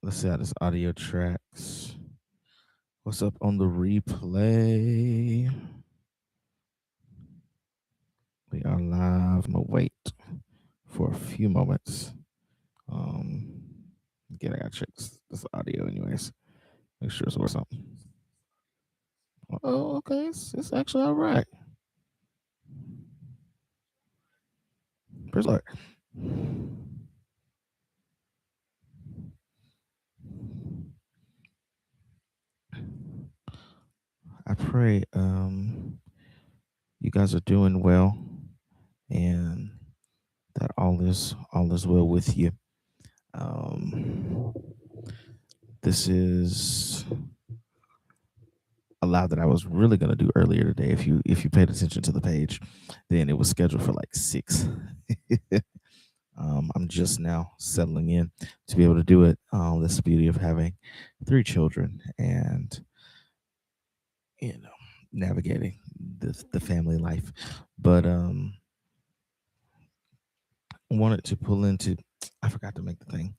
Let's see how this audio tracks. What's up on the replay? We are live. I'm gonna wait for a few moments. Um, Again, I gotta check this audio, anyways. Make sure it's worth something. Oh, okay. It's actually all right. Praise the Lord. I pray you guys are doing well and that all is well with you. Um, this is a live that I was really gonna do earlier today. If you paid attention to the page, then it was scheduled for like 6. I'm just now settling in to be able to do it. That's the beauty of having 3 children and you know navigating the family life. But wanted to pull into. I forgot to make the thing.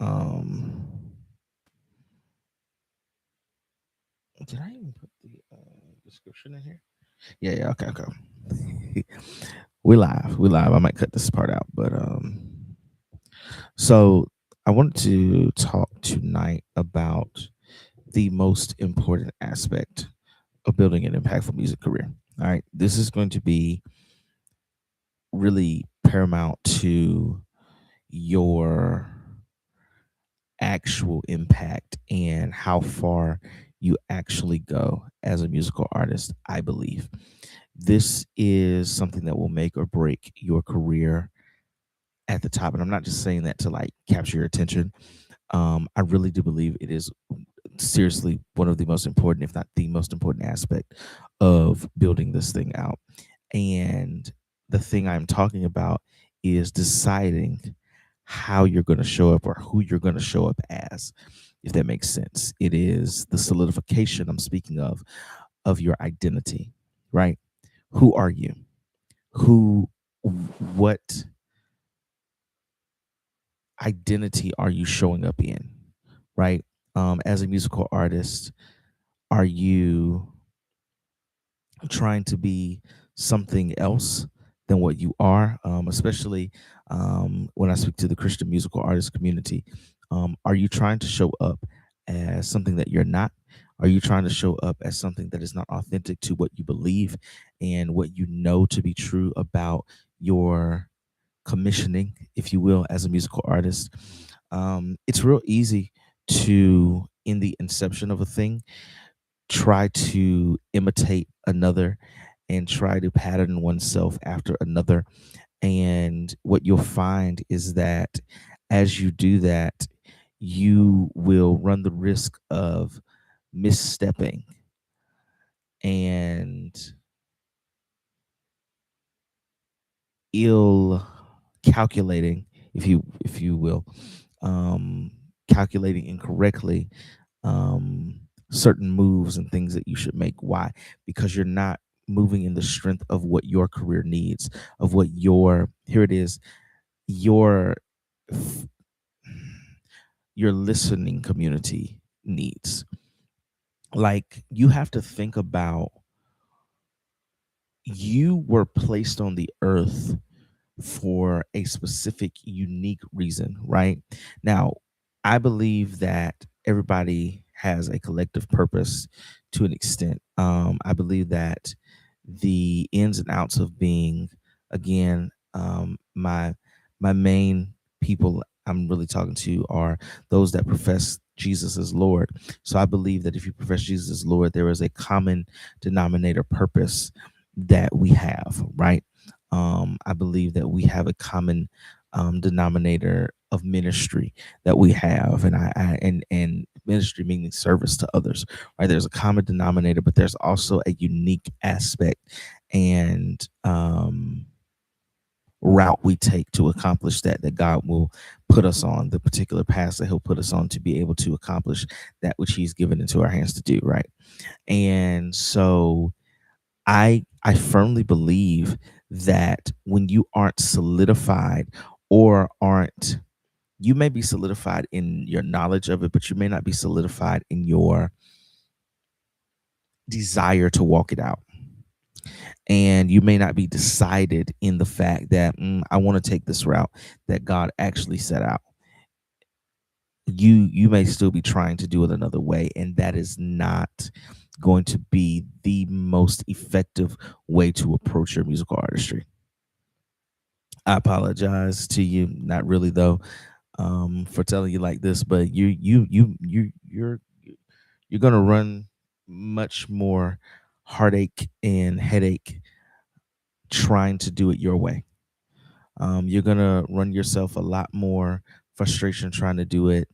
Um, did I even put the description in here? Yeah, yeah, okay, okay. We live. I might cut this part out, but so I wanted to talk tonight about the most important aspect of building an impactful music career. All right, this is going to be really paramount to your actual impact and how far you actually go as a musical artist. I believe this is something that will make or break your career at the top. And I'm not just saying that to like capture your attention. I really do believe it is seriously one of the most important, if not the most important aspect of building this thing out. And the thing I'm talking about is deciding how you're going to show up or who you're going to show up as, if that makes sense. It is the solidification I'm speaking of your identity, right? Who are you? Who, what identity are you showing up in, right? As a musical artist, are you trying to be something else than what you are? Especially when I speak to the Christian musical artist community, are you trying to show up as something that you're not? Are you trying to show up as something that is not authentic to what you believe and what you know to be true about your commissioning, if you will, as a musical artist? It's real easy to, in the inception of a thing, try to imitate another and try to pattern oneself after another. And what you'll find is that as you do that, you will run the risk of misstepping and ill calculating, if you will, um, calculating incorrectly certain moves and things that you should make. Why? Because you're not moving in the strength of what your career needs, of what your, here it is, your your listening community needs. Like, you have to think about, you were placed on the earth for a specific unique reason, right? Now, I believe that everybody has a collective purpose to an extent. I believe that the ins and outs of being, again, my main people I'm really talking to are those that profess Jesus as Lord. So I believe that if you profess Jesus as Lord, there is a common denominator purpose that we have, right? I believe that we have a common denominator of ministry that we have, and and ministry meaning service to others. Right? There's a common denominator, but there's also a unique aspect and route we take to accomplish that God will put us on, the particular path that He'll put us on to be able to accomplish that which He's given into our hands to do. Right? And so I firmly believe that when you aren't solidified or aren't You may be solidified in your knowledge of it, but you may not be solidified in your desire to walk it out. And you may not be decided in the fact that I want to take this route that God actually set out. You may still be trying to do it another way, and that is not going to be the most effective way to approach your musical artistry. I apologize to you, not really though, for telling you like this, but you're gonna run much more heartache and headache trying to do it your way. You're gonna run yourself a lot more frustration trying to do it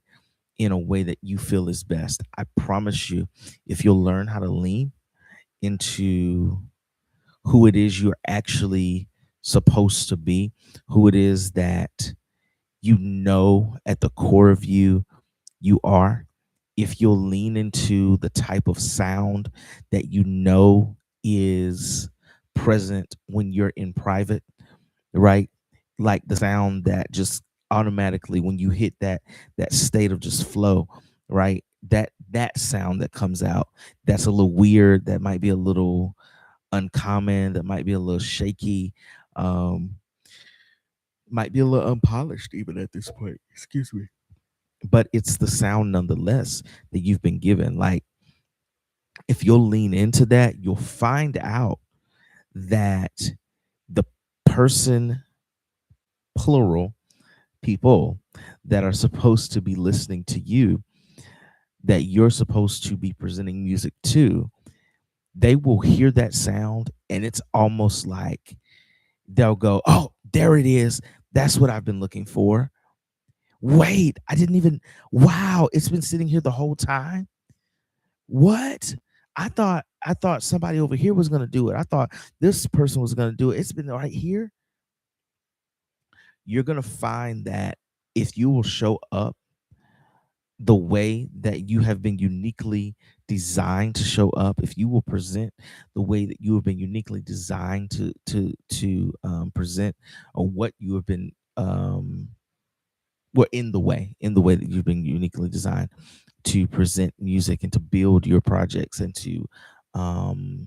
in a way that you feel is best. I promise you, if you'll learn how to lean into who it is you're actually supposed to be, who it is that you know at the core of you you are, if you'll lean into the type of sound that you know is present when you're in private, right? Like the sound that just automatically when you hit that state of just flow, right? That sound that comes out, that's a little weird, that might be a little uncommon, that might be a little shaky, um, might be a little unpolished even at this point. Excuse me. But it's the sound nonetheless that you've been given. Like if you'll lean into that, you'll find out that the person, plural, people that are supposed to be listening to you, that you're supposed to be presenting music to, they will hear that sound and it's almost like they'll go, "Oh, there it is. That's what I've been looking for. Wait, I didn't even, wow, it's been sitting here the whole time. What? I thought somebody over here was going to do it. I thought this person was going to do it. It's been right here." You're going to find that if you will show up the way that you have been uniquely designed to show up, if you will present the way that you have been uniquely designed to present, or what you have been well, in the way that you've been uniquely designed to present music and to build your projects and to um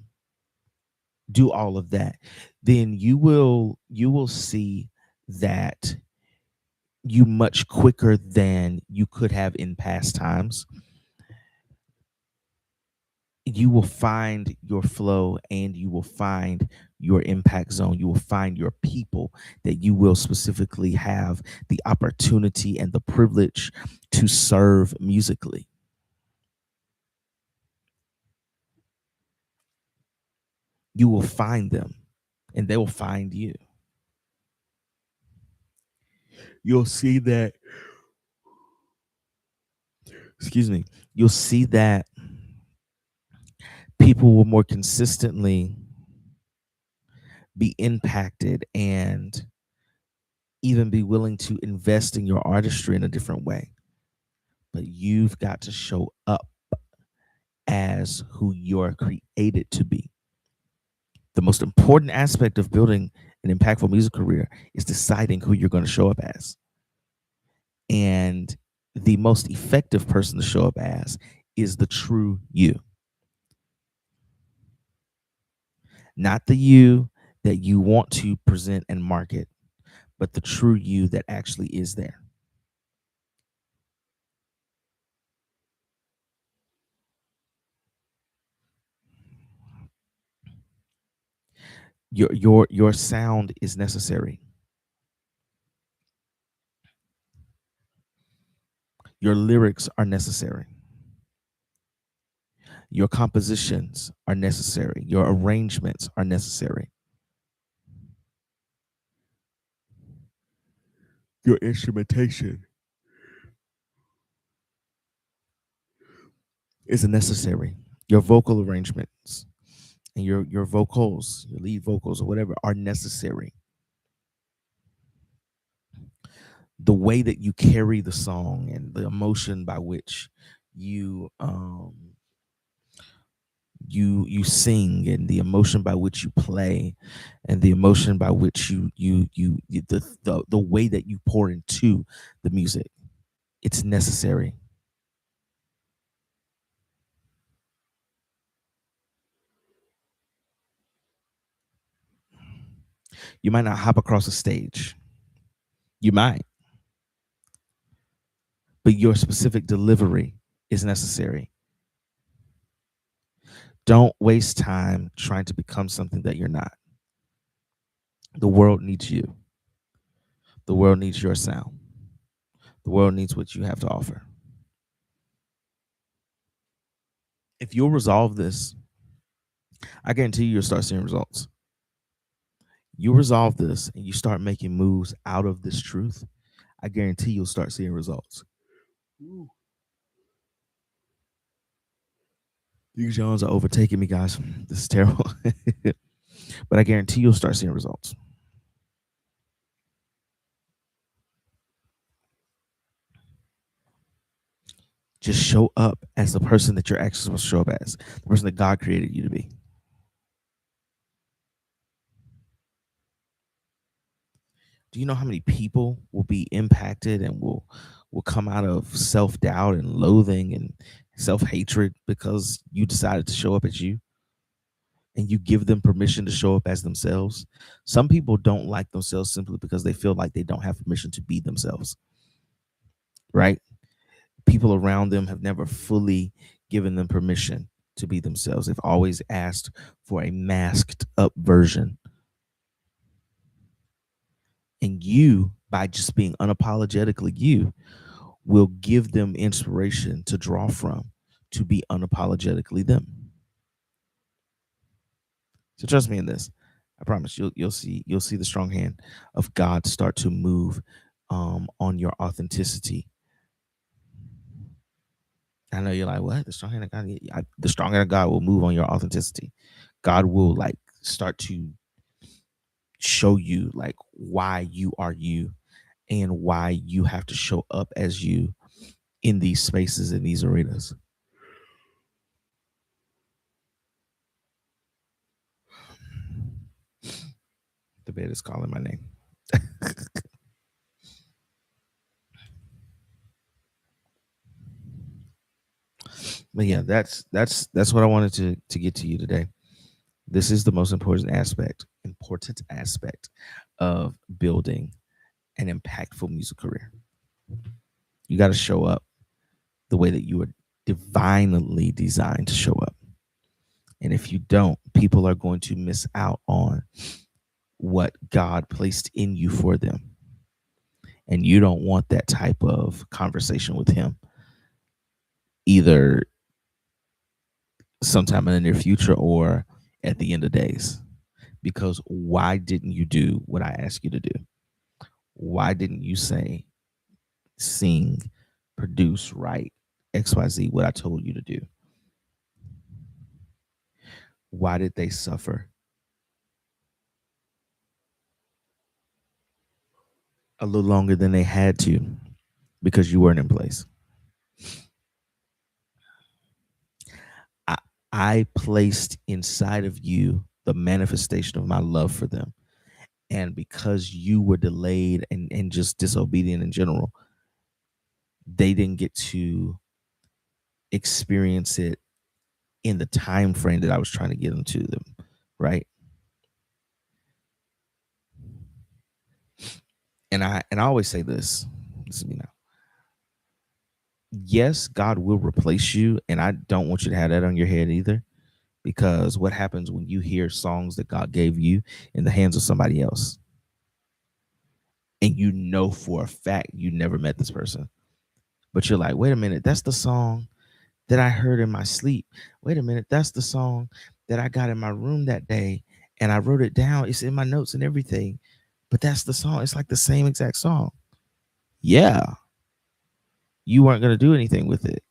do all of that, then you will see that you much quicker than you could have in past times, you will find your flow and you will find your impact zone. You will find your people that you will specifically have the opportunity and the privilege to serve musically. You will find them and they will find you. You'll see that, excuse me, you'll see that people will more consistently be impacted and even be willing to invest in your artistry in a different way. But you've got to show up as who you're created to be. The most important aspect of building an impactful music career is deciding who you're going to show up as. And the most effective person to show up as is the true you, not the you that you want to present and market, but the true you that actually is there. Your sound is necessary. Your lyrics are necessary. Your compositions are necessary. Your arrangements are necessary. Your instrumentation is necessary. Your vocal arrangements and your vocals, your lead vocals or whatever are necessary. The way that you carry the song and the emotion by which you you sing, and the emotion by which you play, and the emotion by which the way that you pour into the music, it's necessary. You might not hop across a stage, you might, but your specific delivery is necessary. Don't waste time trying to become something that you're not. The world needs you. The world needs your sound. The world needs what you have to offer. If you'll resolve this, I guarantee you'll start seeing results. You resolve this and you start making moves out of this truth, I guarantee you'll start seeing results. Ooh. These Jones are overtaking me, guys. This is terrible. But I guarantee you'll start seeing results. Just show up as the person that you're actually supposed to show up as, the person that God created you to be. Do you know how many people will be impacted and will come out of self-doubt and loathing and self-hatred because you decided to show up as you, and you give them permission to show up as themselves? Some people don't like themselves simply because they feel like they don't have permission to be themselves, right? People around them have never fully given them permission to be themselves. They've always asked for a masked up version. And you, by just being unapologetically you, will give them inspiration to draw from, to be unapologetically them. So trust me in this. I promise you'll see the strong hand of God start to move on your authenticity. I know you're like, what? The strong hand of God? The strong hand of God will move on your authenticity. God will like start to show you like why you are you, and why you have to show up as you in these spaces, in these arenas. The bed is calling my name. But yeah, that's what I wanted to get to you today. This is the most important aspect of building an impactful music career. You got to show up the way that you are divinely designed to show up. And if you don't, people are going to miss out on what God placed in you for them. And you don't want that type of conversation with him, either sometime in the near future or at the end of days. Because why didn't you do what I asked you to do? Why didn't you say, sing, produce, write, XYZ, what I told you to do? Why did they suffer a little longer than they had to? Because you weren't in place. I, I placed inside of you the manifestation of my love for them. And because you were delayed and just disobedient in general, they didn't get to experience it in the time frame that I was trying to get them to them, right? And I always say this. Listen to me now. Yes, God will replace you, and I don't want you to have that on your head either, because what happens when you hear songs that God gave you in the hands of somebody else, and you know for a fact you never met this person, but you're like, wait a minute, that's the song that I heard in my sleep. Wait a minute, that's the song that I got in my room that day, and I wrote it down. It's in my notes and everything, but that's the song. It's like the same exact song. Yeah, you weren't going to do anything with it.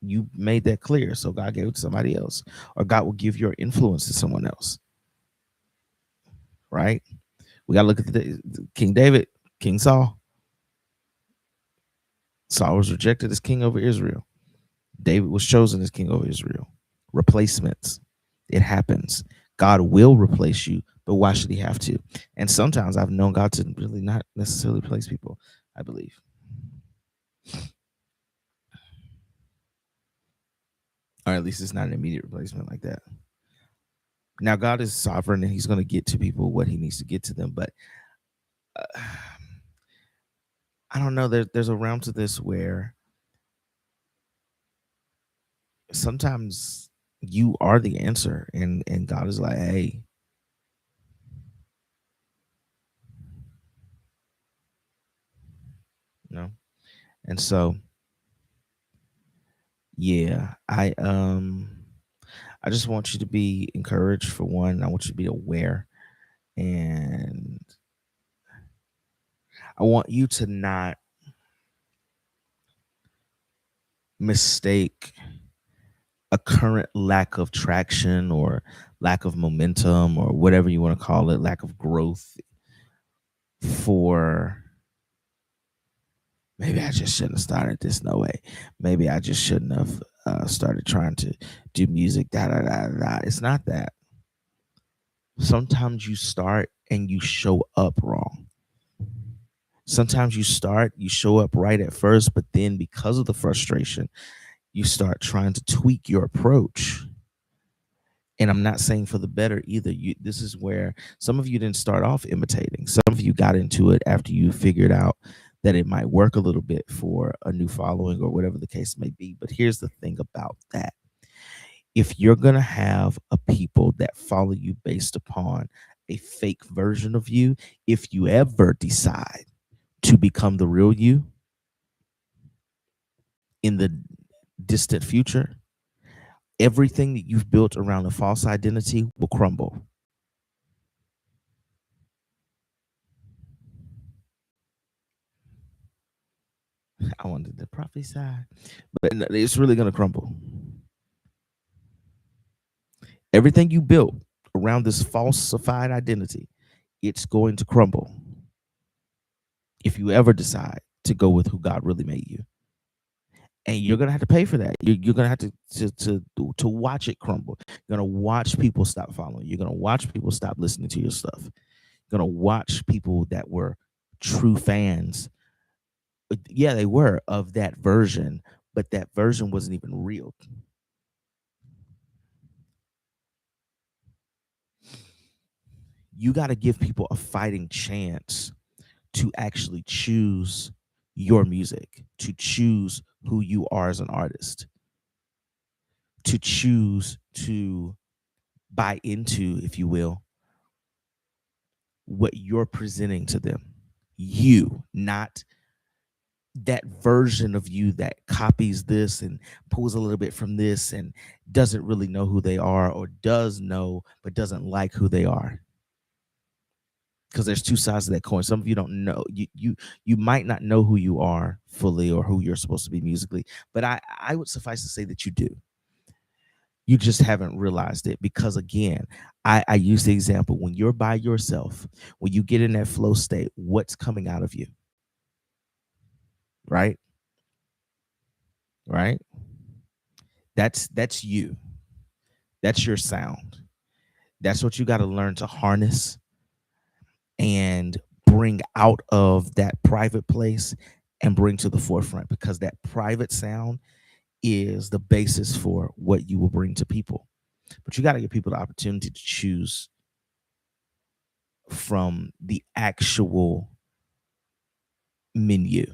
You made that clear. So God gave it to somebody else, or God will give your influence to someone else. Right? We got to look at the King David, King Saul. Saul was rejected as king over Israel. David was chosen as king over Israel. replacements. It happens. God will replace you, but why should he have to? And sometimes I've known God to really not necessarily replace people, I believe. Or at least it's not an immediate replacement like that. Now, God is sovereign and he's going to get to people what he needs to get to them. But uh, I don't know. There's a realm to this where sometimes you are the answer, and God is like, hey, you know. And so, yeah, I just want you to be encouraged for one. I want you to be aware, and I want you to not mistake a current lack of traction or lack of momentum or whatever you want to call it, lack of growth for maybe I just shouldn't have started this. No way. Maybe I just shouldn't have started trying to do music. Da da da da. It's not that. Sometimes you start and you show up wrong. Sometimes you start, you show up right at first, but then because of the frustration, you start trying to tweak your approach. And I'm not saying for the better either. This is where some of you didn't start off imitating. Some of you got into it after you figured out that it might work a little bit for a new following or whatever the case may be. But here's the thing about that. If you're going to have a people that follow you based upon a fake version of you, if you ever decide to become the real you in the distant future, everything that you've built around a false identity will crumble. I wanted to prophesy, but it's really going to crumble. Everything you built around this falsified identity, it's going to crumble if you ever decide to go with who God really made you. And you're gonna have to pay for that. You're gonna have to watch it crumble. You're gonna watch people stop following. You're gonna watch people stop listening to your stuff. You're gonna watch people that were true fans. Yeah, they were of that version, but that version wasn't even real. You got to give people a fighting chance to actually choose your music, to choose who you are as an artist, to choose to buy into, if you will, what you're presenting to them. You, not that version of you that copies this and pulls a little bit from this and doesn't really know who they are, or does know but doesn't like who they are. Because there's two sides of that coin. Some of you don't know. You might not know who you are fully or who you're supposed to be musically, but I would suffice to say that you do. You just haven't realized it because, again, I use the example when you're by yourself, when you get in that flow state, what's coming out of you, right? Right? That's you. That's your sound. That's what you got to learn to harness and bring out of that private place and bring to the forefront, because that private sound is the basis for what you will bring to people. But you got to give people the opportunity to choose from the actual menu.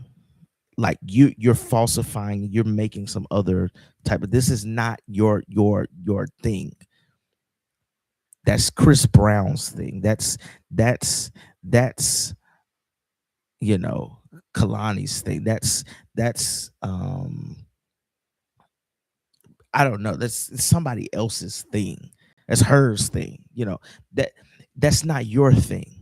Like you're falsifying, you're making some other type of, this is not your thing. That's Chris Brown's thing. That's you know, Kalani's thing. That's I don't know. That's somebody else's thing. That's hers thing. You know, that that's not your thing.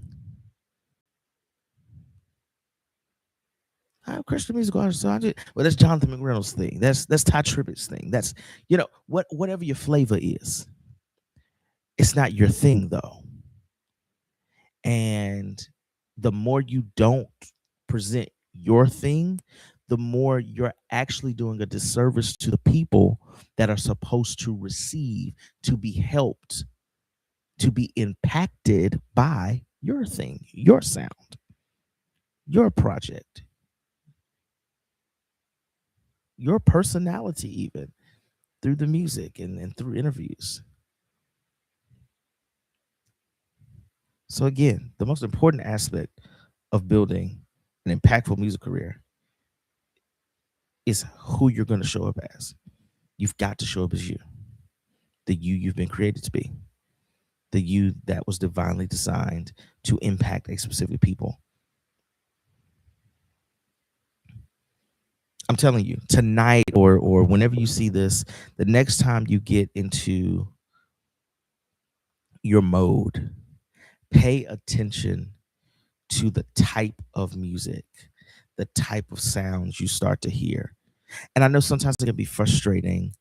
I'm a Christian music artist, so well, that's Jonathan McReynolds' thing. That's Ty Tribbett's thing. That's, whatever your flavor is. It's not your thing though. And the more you don't present your thing, the more you're actually doing a disservice to the people that are supposed to receive, to be helped, to be impacted by your thing, your sound, your project, your personality, even through the music and through interviews. So, again, the most important aspect of building an impactful music career is who you're going to show up as. You've got to show up as you, the you you've been created to be, the you that was divinely designed to impact a specific people. I'm telling you, tonight or whenever you see this, the next time you get into your mode, pay attention to the type of music, the type of sounds you start to hear. And I know sometimes it can be frustrating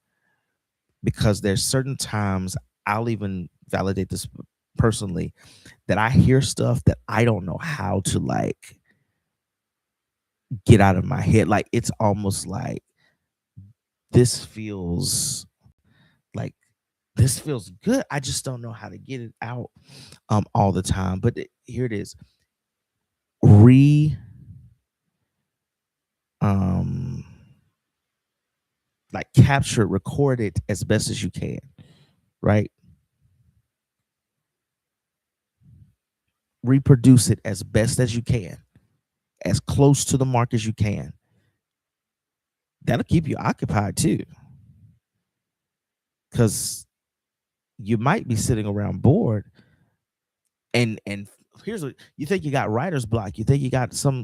because there's certain times I'll even validate this personally that I hear stuff that I don't know how to like get out of my head. Like it's almost like this feels like this feels good. I just don't know how to get it out all the time. But here it is. Re um like capture it, record it as best as you can, right? Reproduce it as best as you can, as close to the mark as you can. That'll keep you occupied too. Because you might be sitting around bored and here's what you think you got writer's block, you think you got some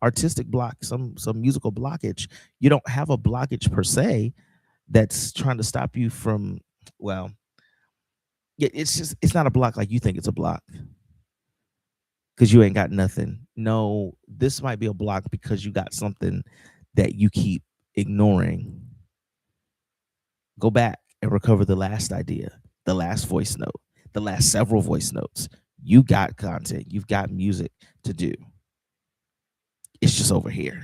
artistic block, some musical blockage. You don't have a blockage per se that's trying to stop you from, well, yeah, it's not a block like you think it's a block because you ain't got nothing. No, this might be a block because you got something that you keep ignoring. Go back and recover the last idea, the last voice note, the last several voice notes. You got content, you've got music to do. It's just over here.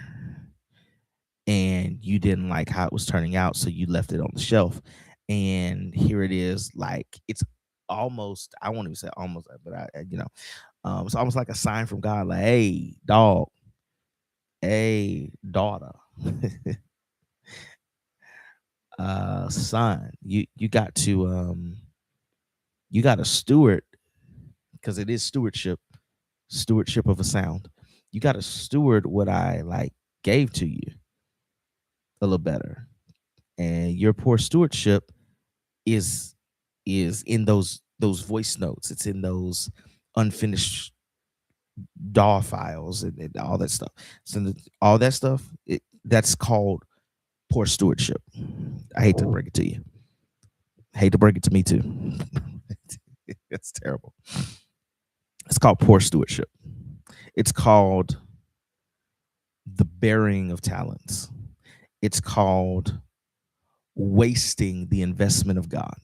And you didn't like how it was turning out, so you left it on the shelf. And here it is, like it's almost, I won't even say almost, but it's almost like a sign from God, like, hey, dog, hey, daughter, son, you got to steward because it is stewardship of a sound. You got to steward what I like gave to you a little better. And your poor stewardship is in those voice notes. It's in those unfinished DAW files and all that stuff. So all that stuff, that's called poor stewardship. I hate to break it to you. Hate to break it to me too. It's terrible. It's called poor stewardship. It's called the burying of talents. It's called wasting the investment of God.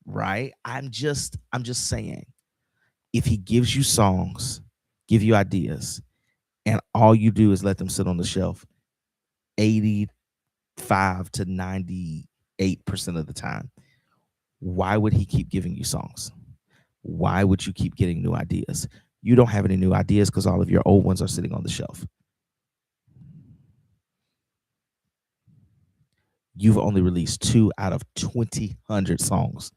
Right? I'm just saying, if he gives you songs, give you ideas, and all you do is let them sit on the shelf 85 to 98% of the time, why would he keep giving you songs? Why would you keep getting new ideas? You don't have any new ideas because all of your old ones are sitting on the shelf. You've only released 2 out of 2,000 songs.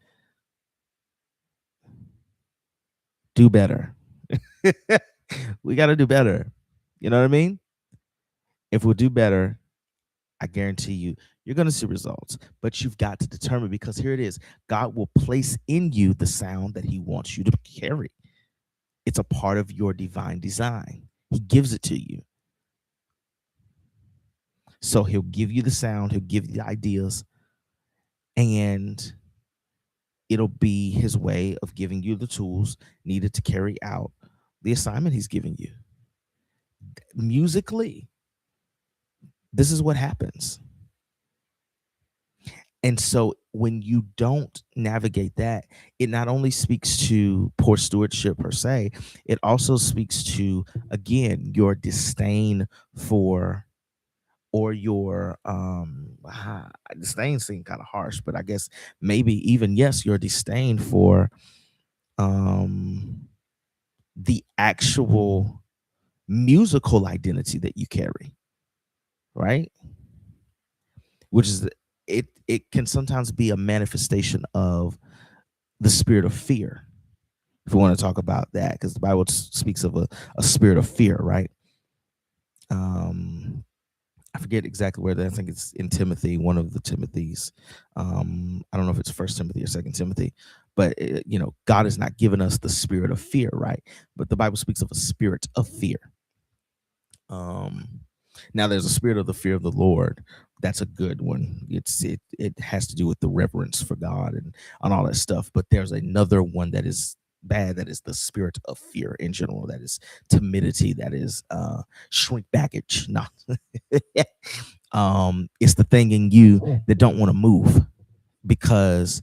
Do better. We got to do better. You know what I mean? If we'll do better, I guarantee you, you're going to see results. But you've got to determine, because here it is, God will place in you the sound that he wants you to carry. It's a part of your divine design. He gives it to you. So he'll give you the sound, he'll give you the ideas, and it'll be his way of giving you the tools needed to carry out the assignment he's giving you. Musically, this is what happens. And so when you don't navigate that, it not only speaks to poor stewardship per se, it also speaks to, again, your disdain for, or your disdain seems kind of harsh, but I guess maybe even, yes, your disdain for um the actual musical identity that you carry, right? Which is, it can sometimes be a manifestation of the spirit of fear, if we want to talk about that, because the Bible speaks of a spirit of fear, right? um I forget exactly where that, I think it's in Timothy, one of the Timothys. I don't know if it's First Timothy or Second Timothy, but God has not given us the spirit of fear, right? But the Bible speaks of a spirit of fear. Um, Now there's a spirit of the fear of the Lord. That's a good one. It has to do with the reverence for God and all that stuff. But there's another one that is bad. That is the spirit of fear in general. That is timidity. That is shrink baggage. No, it's the thing in you that don't want to move because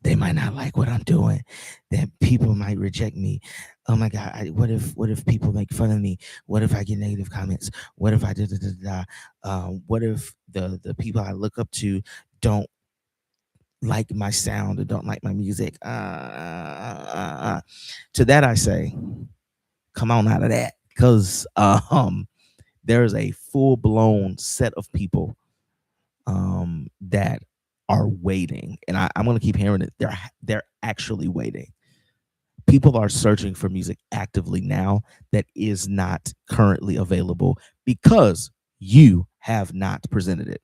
they might not like what I'm doing. That people might reject me. Oh my God! What if people make fun of me? What if I get negative comments? What if I da da da da? What if the people I look up to don't like my sound or don't like my music? To that I say, come on out of that, because there is a full blown set of people that are waiting, and I'm going to keep hearing it. They're actually waiting. People are searching for music actively now that is not currently available because you have not presented it.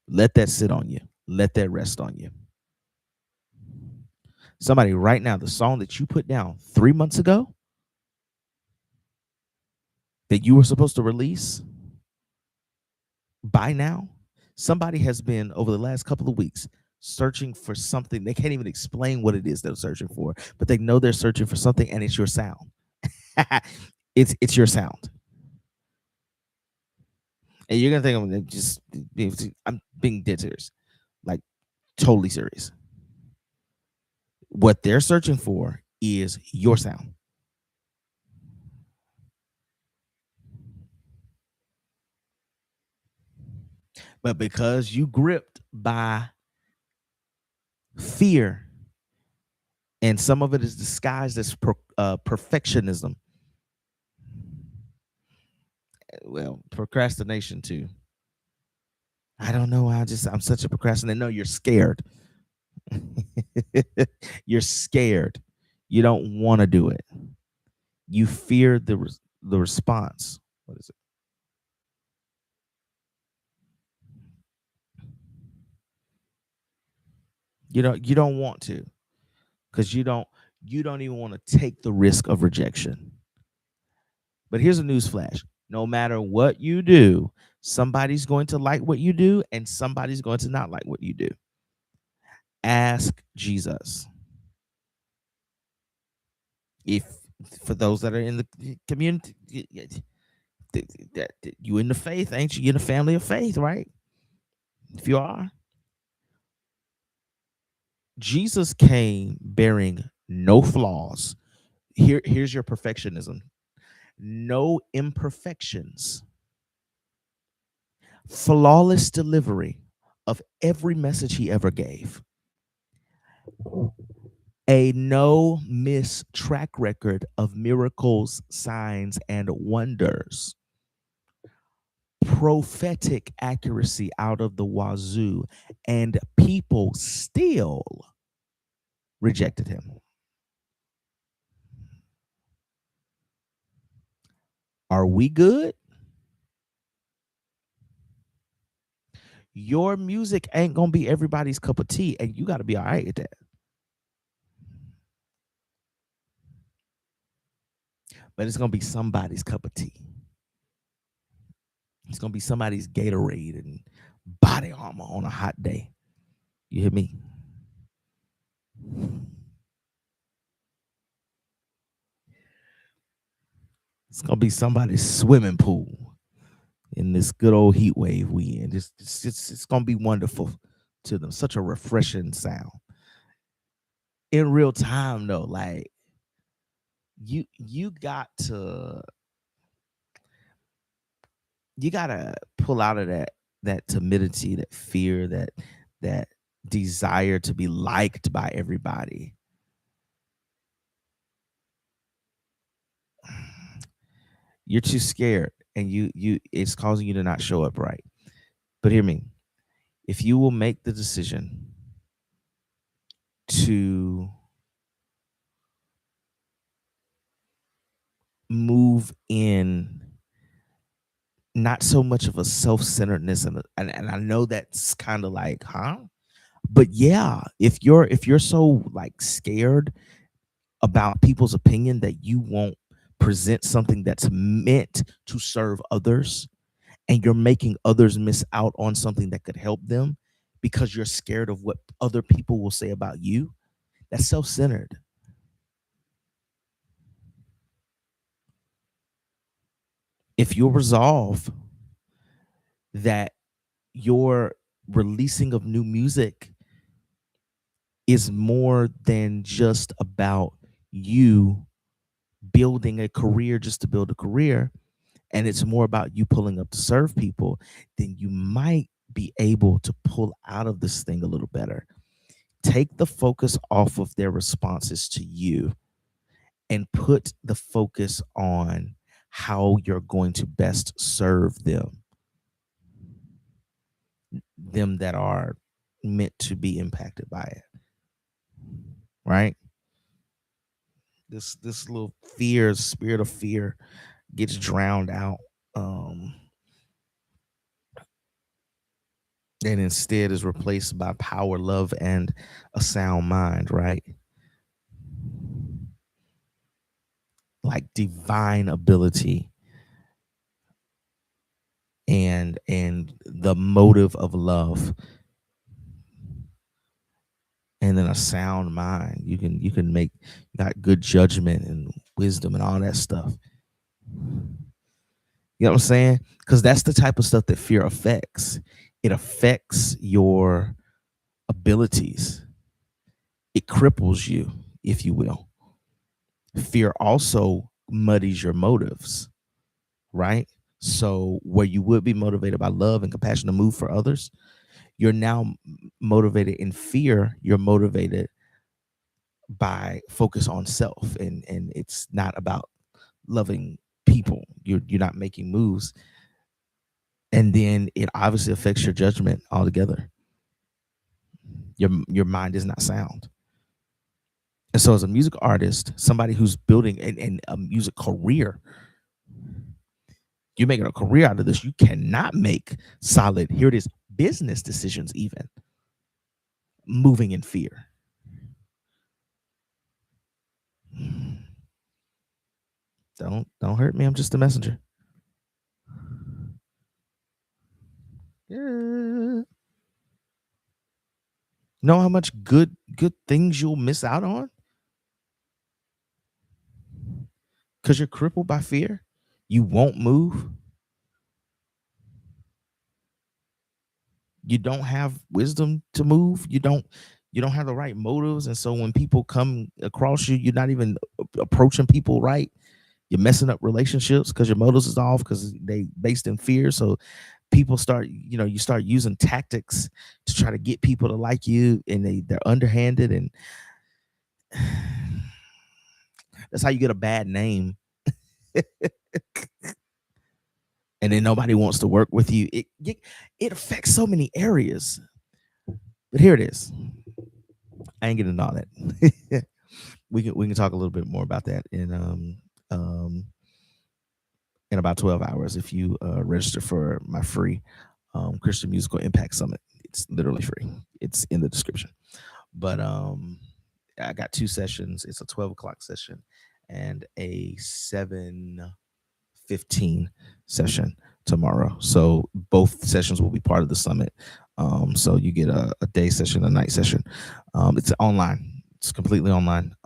Let that sit on you. Let that rest on you. Somebody right now, the song that you put down 3 months ago that you were supposed to release by now, somebody has been over the last couple of weeks searching for something. They can't even explain what it is they're searching for, but they know they're searching for something, and it's your sound. It's your sound. And you're gonna think I'm being dead serious, like totally serious. What they're searching for is your sound. But because you gripped by fear, and some of it is disguised as perfectionism, well, procrastination too. I don't know. I'm such a procrastinator. No, you're scared. You're scared. You don't want to do it. You fear the response. What is it? You don't want to, because you don't even want to take the risk of rejection. But here's a news flash. No matter what you do, somebody's going to like what you do and somebody's going to not like what you do. Ask Jesus. If For those that are in the community, you in the faith, ain't you? You in a family of faith, right? If you are, Jesus came bearing no flaws. Here's your perfectionism. No imperfections. Flawless delivery of every message he ever gave. A no miss track record of miracles, signs, and wonders. Prophetic accuracy out of the wazoo, and people still rejected him. Are we good? Your music ain't gonna be everybody's cup of tea, and you got to be all right with that. But it's gonna be somebody's cup of tea. It's gonna be somebody's Gatorade and body armor on a hot day. You hear me? It's gonna be somebody's swimming pool in this good old heat wave we in. It's gonna be wonderful. to them, such a refreshing sound. In real time though, like you got to you gotta pull out of that timidity, that fear, that desire to be liked by everybody. You're too scared, and you it's causing you to not show up right. But hear me, if you will make the decision to move in not so much of a self-centeredness, and I know that's kind of like, huh? But yeah, if you're so like scared about people's opinion that you won't present something that's meant to serve others, and you're making others miss out on something that could help them because you're scared of what other people will say about you, that's self-centered. If you resolve that your releasing of new music is more than just about you building a career just to build a career, and it's more about you pulling up to serve people, then you might be able to pull out of this thing a little better. Take the focus off of their responses to you and put the focus on how you're going to best serve them that are meant to be impacted by it, right? This little fear, spirit of fear, gets drowned out, um and instead is replaced by power, love, and a sound mind, right? Like divine ability and the motive of love, and then a sound mind. You can make, got good judgment and wisdom and all that stuff. You know what I'm saying? Because that's the type of stuff that fear affects. It affects your abilities. It cripples you, if you will. Fear also muddies your motives, right? So where you would be motivated by love and compassion to move for others, you're now motivated in fear. You're motivated by focus on self, and it's not about loving people. You're not making moves, and then it obviously affects your judgment altogether. Your mind is not sound. And so as a music artist, somebody who's building a music career, you're making a career out of this, you cannot make solid, here it is, business decisions, even moving in fear. Don't hurt me. I'm just a messenger. Yeah. Know how much good things you'll miss out on because you're crippled by fear. You won't move. You don't have wisdom to move. You don't have the right motives, and so when people come across you, you're not even approaching people right. You're messing up relationships because your motives is off because they based in fear. So people start, you start using tactics to try to get people to like you, and they're underhanded, and that's how you get a bad name. And then nobody wants to work with you. It affects so many areas. But here it is. I ain't getting into all that. We can talk a little bit more about that um in about 12 hours if you register for my free Christian Musical Impact Summit. It's literally free. It's in the description. But I got two sessions. It's a 12 o'clock session and a 7:15 session tomorrow. So both sessions will be part of the summit. So you get a day session, a night session. It's online. It's completely online.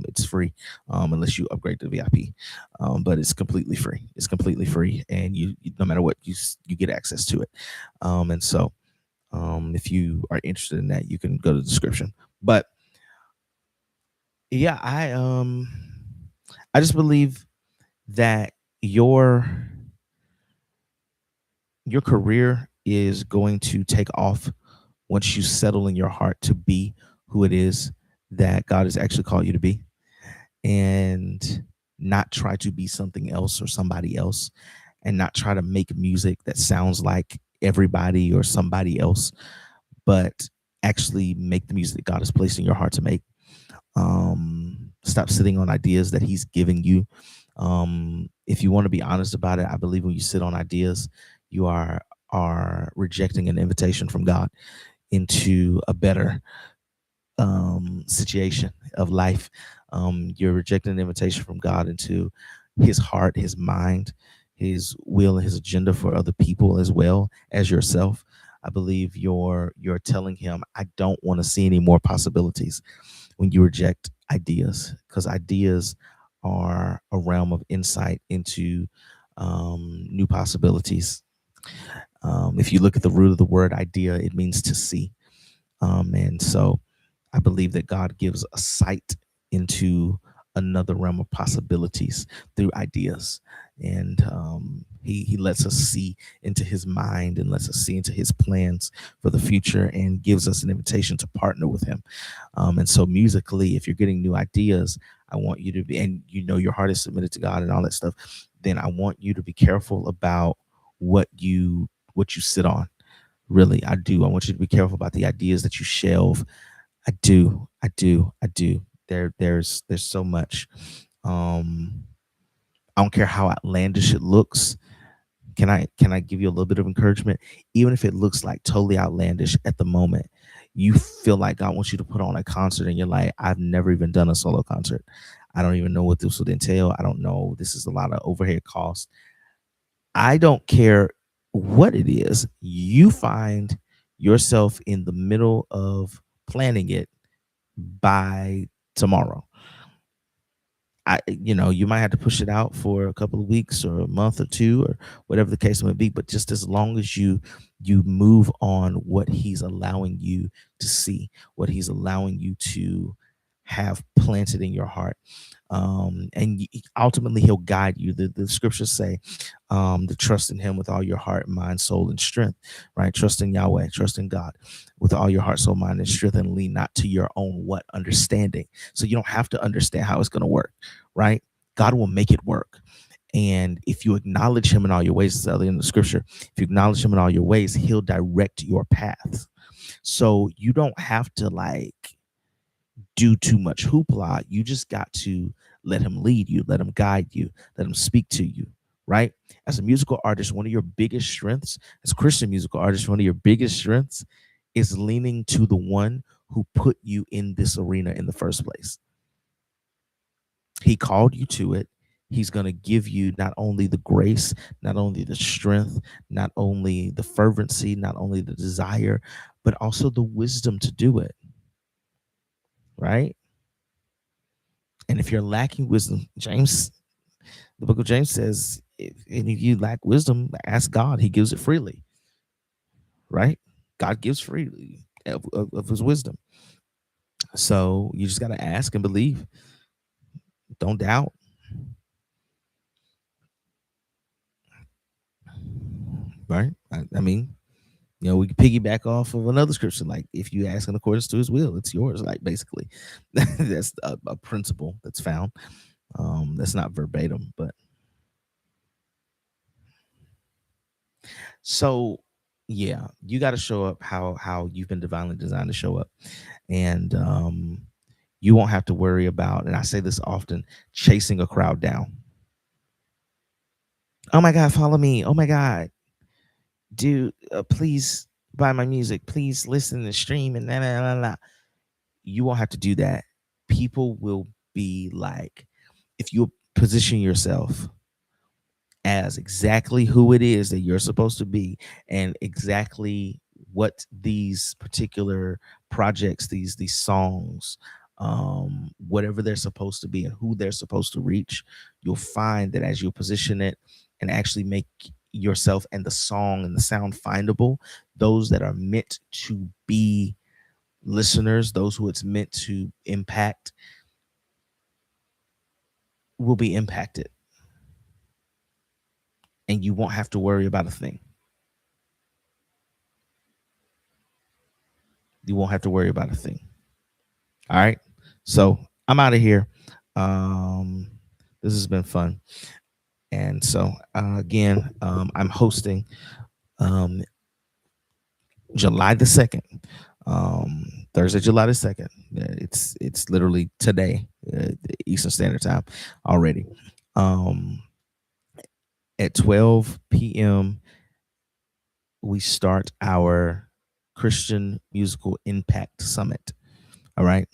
It's free unless you upgrade to VIP. But it's completely free. It's completely free, and no matter what, you get access to it. And so If you are interested in that, you can go to the description. But yeah, I just believe that your your career is going to take off once you settle in your heart to be who it is that God has actually called you to be, and not try to be something else or somebody else, and not try to make music that sounds like everybody or somebody else, but actually make the music that God has placed in your heart to make. Stop sitting on ideas that He's giving you. If you want to be honest about it, I believe when you sit on ideas, you are rejecting an invitation from God into a better situation of life. You're rejecting an invitation from God into His heart, His mind, His will, and His agenda for other people as well as yourself. I believe you're telling Him, I don't want to see any more possibilities when you reject ideas, because ideas are a realm of insight into new possibilities. If you look at the root of the word idea, it means to see. And so I believe that God gives a sight into another realm of possibilities through ideas. And he lets us see into his mind and lets us see into his plans for the future, and gives us an invitation to partner with him. And so, musically, if you're getting new ideas, I want you to be, and your heart is submitted to God and all that stuff, then I want you to be careful about what you sit on. Really, I do. I want you to be careful about the ideas that you shelve. I do. There's so much. Um, I don't care how outlandish it looks. Can I give you a little bit of encouragement? Even if it looks like totally outlandish at the moment, you feel like God wants you to put on a concert, and you're like, I've never even done a solo concert. I don't even know what this would entail. I don't know. This is a lot of overhead costs. I don't care what it is. You find yourself in the middle of planning it by tomorrow. You might have to push it out for a couple of weeks or a month or two, or whatever the case may be. But just as long as you move on what He's allowing you to see, what He's allowing you to have planted in your heart, and ultimately He'll guide you. The scriptures say to trust in Him with all your heart, mind, soul, and strength. Right? Trust in Yahweh, trust in God with all your heart, soul, mind, and strength, and lean not to your own what understanding. So you don't have to understand how it's going to work, right? God will make it work. And if you acknowledge Him in all your ways, as other in the scripture, if you acknowledge Him in all your ways, He'll direct your paths. So you don't have to do too much hoopla. You just got to let Him lead you, let Him guide you, let Him speak to you, right? As a musical artist, one of your biggest strengths, as a Christian musical artist, one of your biggest strengths is leaning to the one who put you in this arena in the first place. He called you to it. He's going to give you not only the grace, not only the strength, not only the fervency, not only the desire, but also the wisdom to do it, right? And if you're lacking wisdom, the book of James says, if any of you lack wisdom, ask God. He gives it freely, right? God gives freely of his wisdom. So you just got to ask and believe. Don't doubt, right? I mean, we can piggyback off of another scripture. Like, if you ask in accordance to his will, it's yours. Like, basically, that's a principle that's found. That's not verbatim, but so yeah, you got to show up how you've been divinely designed to show up. And you won't have to worry about, and I say this often, chasing a crowd down. Oh my God, follow me. Oh my God, dude, please buy my music. Please listen and stream and nah. You won't have to do that. People will be like, if you position yourself as exactly who it is that you're supposed to be, and exactly what these particular projects, these songs, whatever they're supposed to be and who they're supposed to reach, you'll find that as you position it and actually make yourself and the song and the sound findable, those that are meant to be listeners, those who it's meant to impact, will be impacted, and you won't have to worry about a thing. You won't have to worry about a thing. All right. So I'm out of here. Um, this has been fun. And so again, I'm hosting um, July the 2nd, Thursday, July the 2nd. It's literally today, Eastern Standard Time already. At 12 p.m., we start our Christian Musical Impact Summit. All right.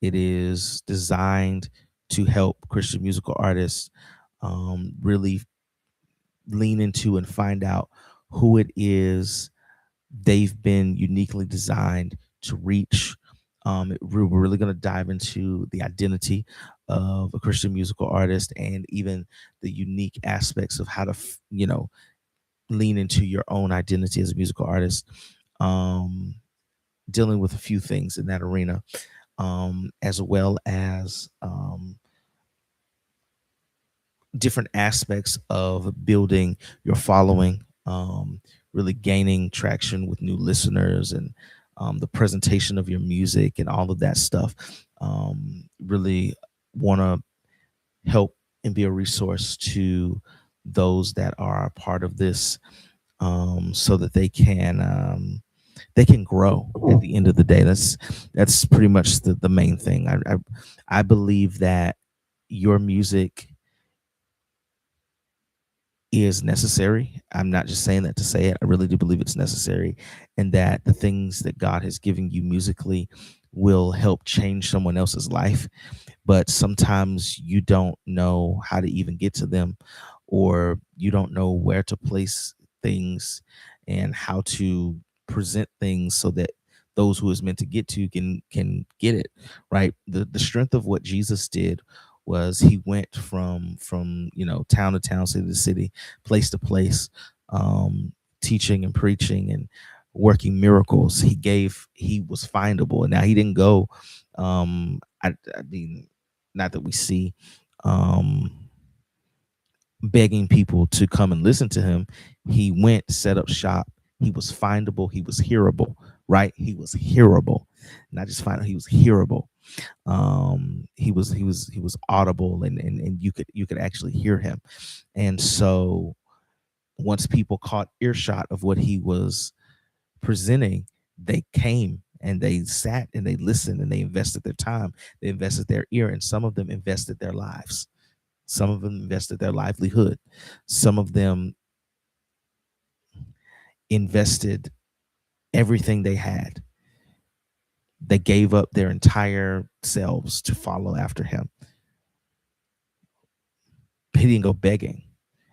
It is designed to help Christian musical artists really lean into and find out who it is they've been uniquely designed to reach. We're really going to dive into the identity of a Christian musical artist and even the unique aspects of how to, lean into your own identity as a musical artist. Um, Dealing with a few things in that arena, as well as different aspects of building your following, really gaining traction with new listeners, and the presentation of your music and all of that stuff. Really want to help and be a resource to those that are a part of this, so that they can grow at the end of the day. That's pretty much the main thing. I believe that your music is necessary. I'm not just saying that to say it. I really do believe it's necessary, and that the things that God has given you musically will help change someone else's life. But sometimes you don't know how to even get to them, or you don't know where to place things and how to present things so that those who is meant to get to can get it right. The strength of what Jesus did was he went from town to town, city to city, place to place, um teaching and preaching and working miracles. He was findable, and now he didn't go, I mean, not that we see, um begging people to come and listen to him. He went, set up shop. He was findable. He was hearable, right? He was hearable, not just findable. He was hearable. He was audible, and you could actually hear him. And so once people caught earshot of what he was presenting, they came and they sat and they listened and they invested their time, they invested their ear, and some of them invested their lives. Some of them invested their livelihood. Some of them invested everything they had. They gave up their entire selves to follow after him. He didn't go begging,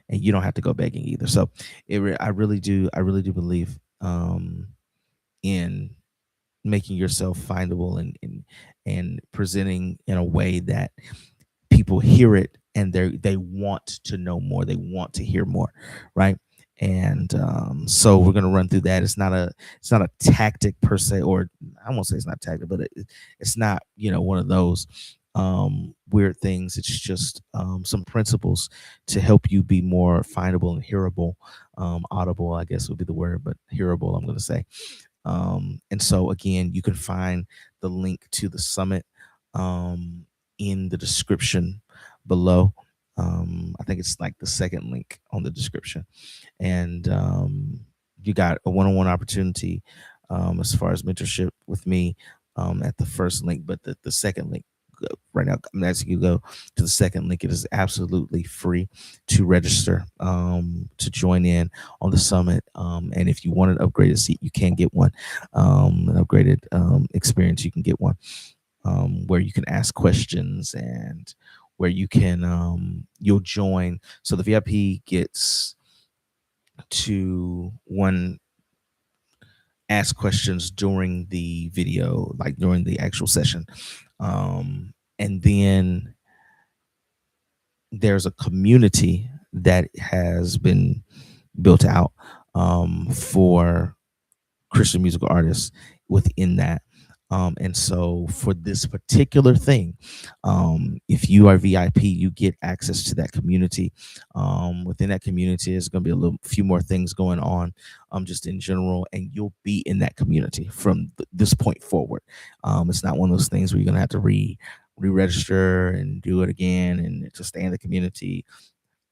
and you don't have to go begging either. So, I really do believe in making yourself findable, and presenting in a way that people hear it and they want to know more, they want to hear more, right? And so we're going to run through that. It's not a tactic per se, or I won't say it's not tactic, but it's not one of those weird things. It's just some principles to help you be more findable and hearable. Audible, I guess, would be the word, but hearable, I'm going to say. And so again, you can find the link to the summit in the description below. I think it's like the second link on the description. And you got a one-on-one opportunity as far as mentorship with me at the first link, but the second link, right now I'm asking you to go to the second link. It is absolutely free to register, to join in on the summit. And if you want an upgraded seat, you can get one. An upgraded experience, you can get one, where you can ask questions, and where you'll join. So the VIP gets to one, ask questions during the video, like during the actual session, and then there's a community that has been built out for Christian musical artists within that. And so for this particular thing, if you are VIP, you get access to that community. Within that community, there's going to be a little few more things going on, just in general, and you'll be in that community from this point forward. It's not one of those things where you're going to have to re-register and do it again and to stay in the community.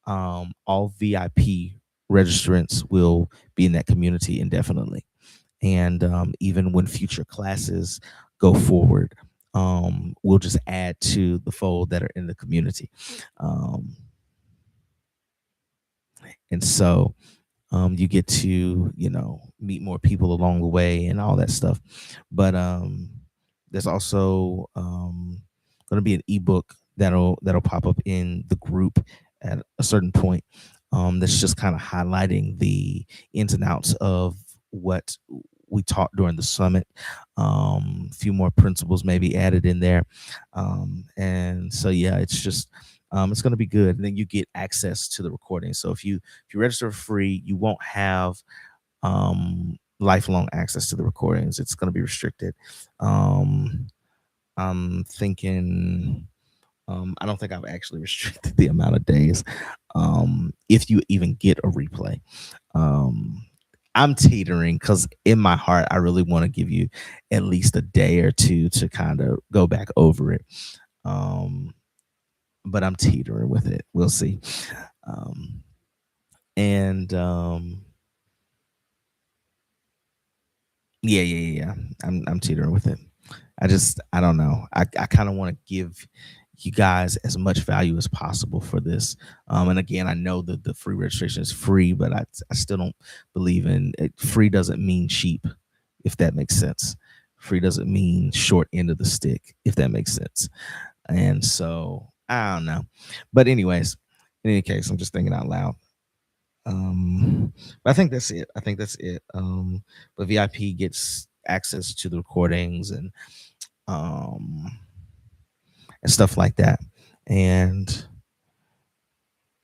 All VIP registrants will be in that community indefinitely. And even when future classes go forward, we'll just add to the fold that are in the community. Um, and so you get to, meet more people along the way and all that stuff. But there's also going to be an ebook that'll pop up in the group at a certain point, that's just kind of highlighting the ins and outs of what we taught during the summit. A few more principles maybe added in there. And so yeah, it's going to be good. And then you get access to the recording. So if you register for free, you won't have lifelong access to the recordings. It's going to be restricted. um I'm thinking, I don't think I've actually restricted the amount of days, if you even get a replay. um I'm teetering because in my heart I really want to give you at least a day or two to kind of go back over it. um but I'm teetering with it. We'll see. um and Yeah, yeah, yeah, yeah. I'm teetering with it. I don't know. I kind of want to give you guys as much value as possible for this. And again, I know that the free registration is free, but I still don't believe in it. Free doesn't mean cheap, if that makes sense. Free doesn't mean short end of the stick, if that makes sense. And so I don't know. But anyways, in any case, I'm just thinking out loud. But I think that's it. I think that's it. But VIP gets access to the recordings um and stuff like that. And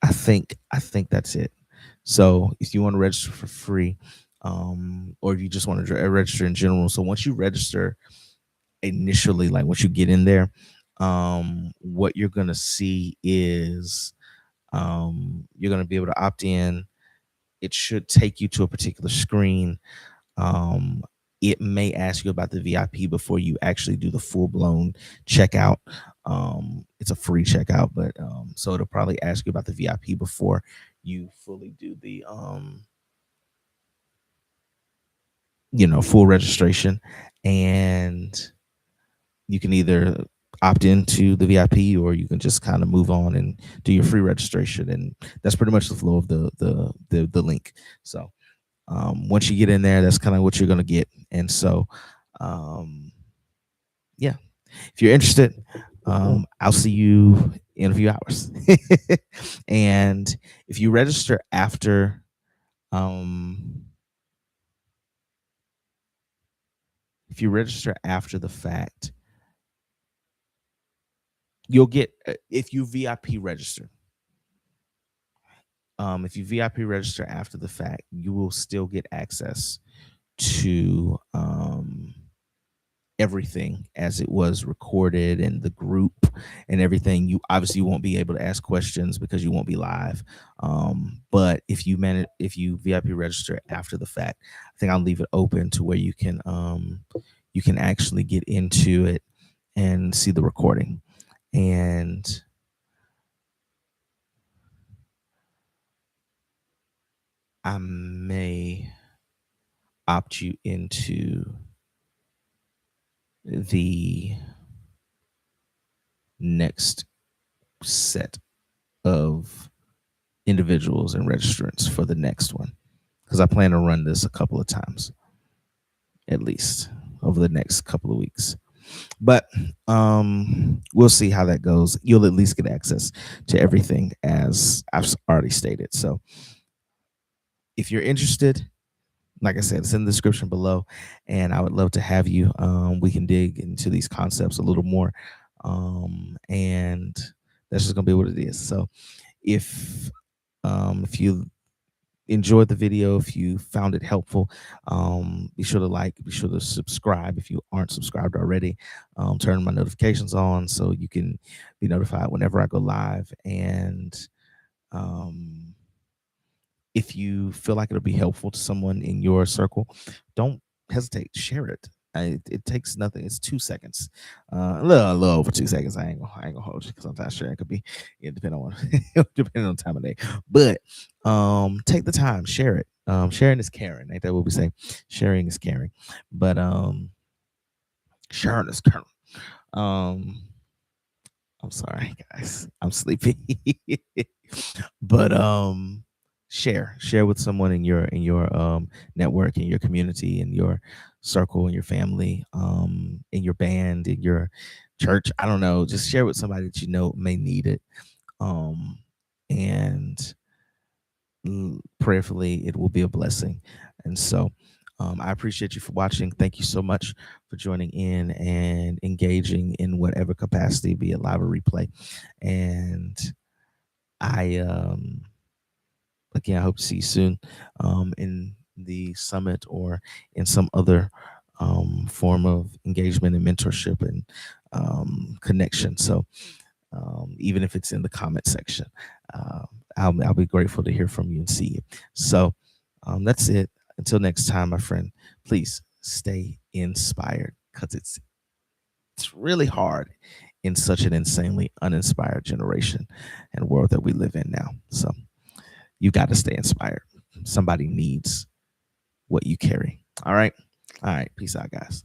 I think that's it. So if you want to register for free, or if you just want to register in general, so once you register initially, like once you get in there, what you're gonna see is you're gonna be able to opt in. It should take you to a particular screen. Um, it may ask you about the VIP before you actually do the full blown checkout. It's a free checkout, but so it'll probably ask you about the VIP before you fully do the full registration. And you can either opt into the VIP or you can just kind of move on and do your free registration. And that's pretty much the flow of the link. So once you get in there, that's kind of what you're going to get. And so, um, yeah, if you're interested, I'll see you in a few hours. And if you register um, the fact, you'll get, if you VIP register. If you VIP register after the fact, you will still get access to everything as it was recorded and the group and everything. You obviously won't be able to ask questions because you won't be live. But if you VIP register after the fact, I think I'll leave it open to where you can actually get into it and see the recording. And I may opt you into the next set of individuals and registrants for the next one, because I plan to run this a couple of times at least over the next couple of weeks. But we'll see how that goes. You'll at least get access to everything as I've already stated. So if you're interested, like I said, it's in the description below, and I would love to have you. We can dig into these concepts a little more, and that's just gonna be what it is. So if you enjoyed the video, if you found it helpful, be sure to like, be sure to subscribe if you aren't subscribed already. Turn my notifications on so you can be notified whenever I go live. And um, if you feel like it'll be helpful to someone in your circle, don't hesitate to share it. It takes nothing. It's 2 seconds, a little over 2 seconds. I ain't gonna hold you because sometimes sharing could be, yeah, depending on depending on the time of day. But take the time, share it. Sharing is caring. Ain't that what we say? Sharing is caring. But sharing is caring. Um, I'm sorry, guys. I'm sleepy. But share with someone in your network, in your community, in your circle, in your family, in your band, in your church. I don't know. Just share with somebody that you know may need it. Um and prayerfully it will be a blessing. And so I appreciate you for watching. Thank you so much for joining in and engaging in whatever capacity, be it live or replay. And I again, I hope to see you soon in the summit or in some other form of engagement and mentorship and connection. So even if it's in the comment section, uh, I'll be grateful to hear from you and see you. So that's it. Until next time, my friend, please stay inspired because it's really hard in such an insanely uninspired generation and world that we live in now. So you got to stay inspired. Somebody needs what you carry. All right. All right. Peace out, guys.